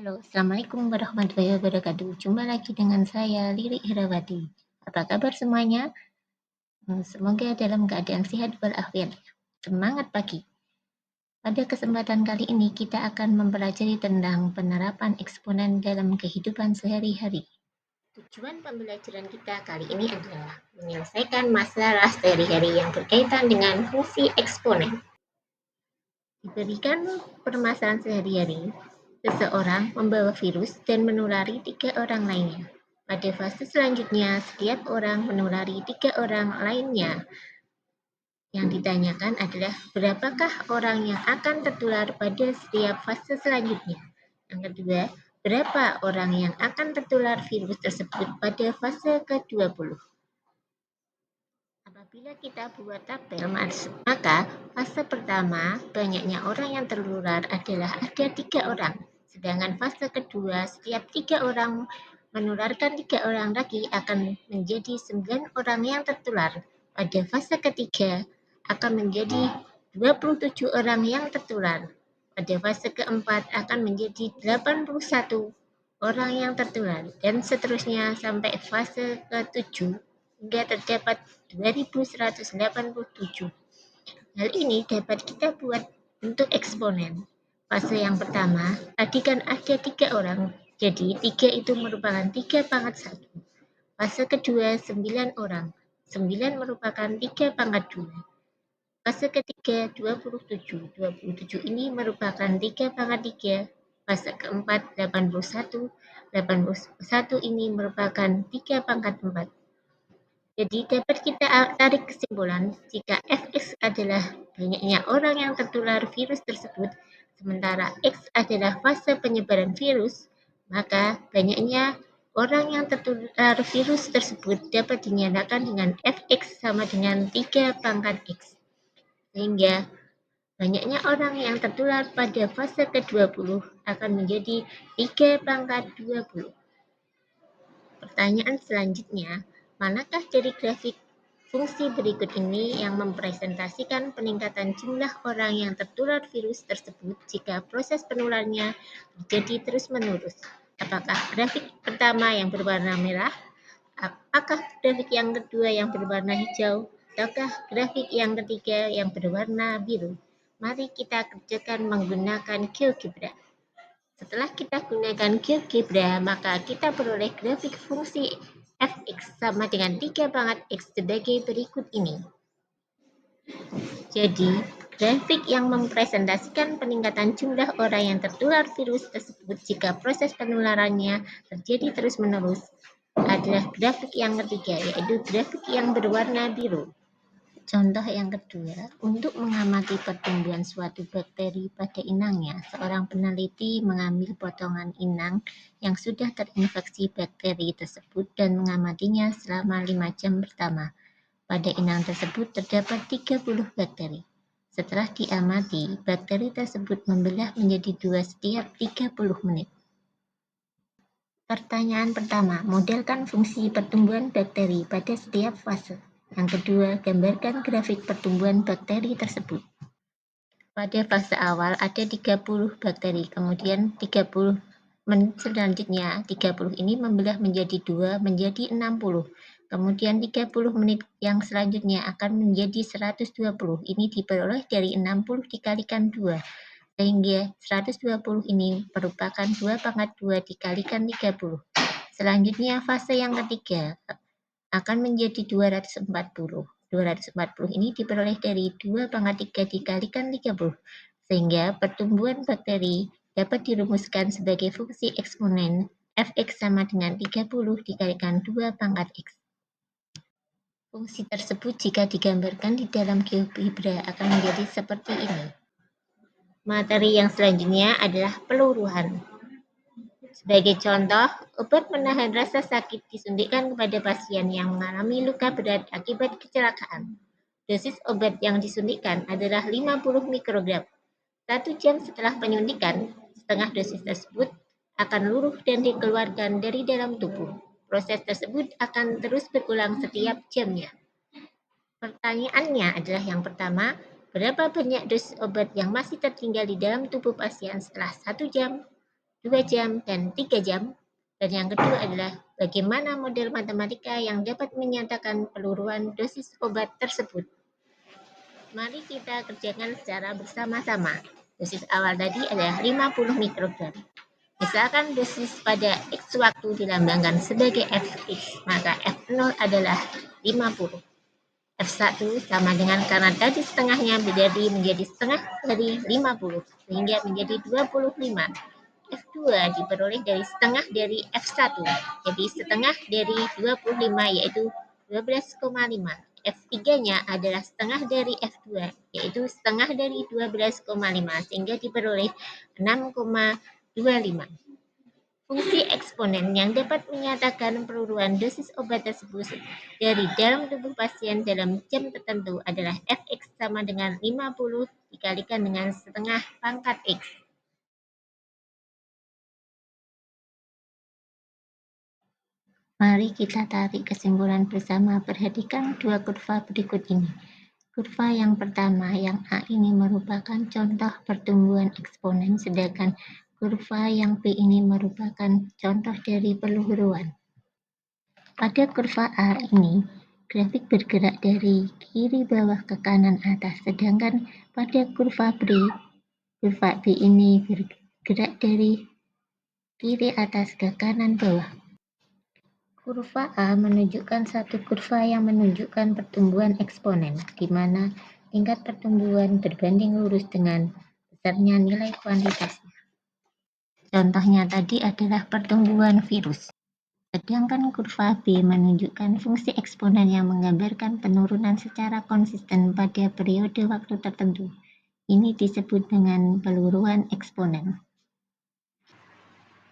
Halo, Assalamualaikum warahmatullahi wabarakatuh. Jumpa lagi dengan saya, Lirik Herawati. Apa kabar semuanya? Semoga dalam keadaan sehat walafiat. Semangat pagi. Pada kesempatan kali ini kita akan mempelajari tentang penerapan eksponen dalam kehidupan sehari-hari. Tujuan pembelajaran kita kali ini adalah menyelesaikan masalah sehari-hari yang berkaitan dengan fungsi eksponen. Diberikan permasalahan sehari-hari, seseorang membawa virus dan menulari 3 orang lainnya. Pada fase selanjutnya, setiap orang menulari 3 orang lainnya. Yang ditanyakan adalah berapakah orang yang akan tertular pada setiap fase selanjutnya. Yang kedua, berapa orang yang akan tertular virus tersebut pada fase ke-20. Apabila kita buat tabel, maka fase pertama banyaknya orang yang tertular adalah ada 3 orang. Sedangkan fase kedua setiap 3 orang menularkan 3 orang lagi akan menjadi 9 orang yang tertular. Pada fase ketiga akan menjadi 27 orang yang tertular. Pada fase keempat akan menjadi 81 orang yang tertular dan seterusnya sampai fase ke-7 hingga terdapat 2187. Hal ini dapat kita buat untuk eksponen. Fase yang pertama, tadi kan ada 3 orang, jadi 3 itu merupakan 3 pangkat 1. Fase kedua 9 orang, 9 merupakan 3 pangkat 2. Fase ketiga 27, 27 ini merupakan 3 pangkat 3. Fase keempat 81, 81 ini merupakan 3 pangkat 4. Jadi dapat kita tarik kesimpulan jika Fx adalah banyaknya orang yang tertular virus tersebut, sementara X adalah fase penyebaran virus, maka banyaknya orang yang tertular virus tersebut dapat dinyatakan dengan Fx sama dengan 3 pangkat X. Sehingga banyaknya orang yang tertular pada fase ke-20 akan menjadi 3 pangkat 20. Pertanyaan selanjutnya, manakah dari grafik fungsi berikut ini yang mempresentasikan peningkatan jumlah orang yang tertular virus tersebut jika proses penularannya terjadi terus-menerus? Apakah grafik pertama yang berwarna merah? Apakah grafik yang kedua yang berwarna hijau? Ataukah grafik yang ketiga yang berwarna biru? Mari kita kerjakan menggunakan GeoGebra. Setelah kita gunakan GeoGebra, maka kita peroleh grafik fungsi Fx sama dengan 3 pangkat X sebagai berikut ini. Jadi, grafik yang mempresentasikan peningkatan jumlah orang yang tertular virus tersebut jika proses penularannya terjadi terus-menerus adalah grafik yang ketiga, yaitu grafik yang berwarna biru. Contoh yang kedua, untuk mengamati pertumbuhan suatu bakteri pada inangnya, seorang peneliti mengambil potongan inang yang sudah terinfeksi bakteri tersebut dan mengamatinya selama 5 jam pertama. Pada inang tersebut terdapat 30 bakteri. Setelah diamati, bakteri tersebut membelah menjadi 2 setiap 30 menit. Pertanyaan pertama, modelkan fungsi pertumbuhan bakteri pada setiap fase. Yang kedua, gambarkan grafik pertumbuhan bakteri tersebut. Pada fase awal ada 30 bakteri, kemudian 30 menit selanjutnya 30 ini membelah menjadi 2 menjadi 60. Kemudian 30 menit yang selanjutnya akan menjadi 120. Ini diperoleh dari 60 dikalikan 2. Sehingga 120 ini merupakan 2 pangkat 2 dikalikan 30. Selanjutnya fase yang ketiga akan menjadi 240. 240 ini diperoleh dari 2 pangkat 3 dikalikan 30. Sehingga pertumbuhan bakteri dapat dirumuskan sebagai fungsi eksponen Fx sama dengan 30 dikalikan 2 pangkat X. Fungsi tersebut jika digambarkan di dalam GeoGebra akan menjadi seperti ini. Materi yang selanjutnya adalah peluruhan. Sebagai contoh, obat menahan rasa sakit disuntikkan kepada pasien yang mengalami luka berat akibat kecelakaan. Dosis obat yang disuntikkan adalah 50 mikrogram. 1 jam setelah penyuntikan, setengah dosis tersebut akan luruh dan dikeluarkan dari dalam tubuh. Proses tersebut akan terus berulang setiap jamnya. Pertanyaannya adalah yang pertama, berapa banyak dosis obat yang masih tertinggal di dalam tubuh pasien setelah 1 jam? 2 jam, dan 3 jam. Dan yang kedua adalah bagaimana model matematika yang dapat menyatakan peluruan dosis obat tersebut. Mari kita kerjakan secara bersama-sama. Dosis awal tadi adalah 50 mikrogram. Misalkan dosis pada X waktu dilambangkan sebagai Fx, maka F0 adalah 50. F1 sama dengan karena tadi setengahnya menjadi setengah dari 50, sehingga menjadi 25. F2 diperoleh dari setengah dari F1, jadi setengah dari 25 yaitu 12,5. F3-nya adalah setengah dari F2, yaitu setengah dari 12,5, sehingga diperoleh 6,25. Fungsi eksponen yang dapat menyatakan peluruan dosis obat tersebut dari dalam tubuh pasien dalam jam tertentu adalah Fx sama dengan 50 dikalikan dengan setengah pangkat X. Mari kita tarik kesimpulan bersama. Perhatikan dua kurva berikut ini. Kurva yang pertama, yang A ini merupakan contoh pertumbuhan eksponen, sedangkan kurva yang B ini merupakan contoh dari peluruan. Pada kurva A ini, grafik bergerak dari kiri bawah ke kanan atas, sedangkan pada kurva B ini bergerak dari kiri atas ke kanan bawah. Kurva A menunjukkan satu kurva yang menunjukkan pertumbuhan eksponen, di mana tingkat pertumbuhan berbanding lurus dengan besarnya nilai kuantitasnya. Contohnya tadi adalah pertumbuhan virus. Sedangkan kurva B menunjukkan fungsi eksponen yang menggambarkan penurunan secara konsisten pada periode waktu tertentu. Ini disebut dengan peluruan eksponen.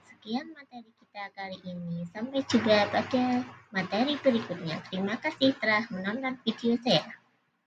Sekian materi kita kali ini. Sampai jumpa pada materi berikutnya. Terima kasih telah menonton video saya.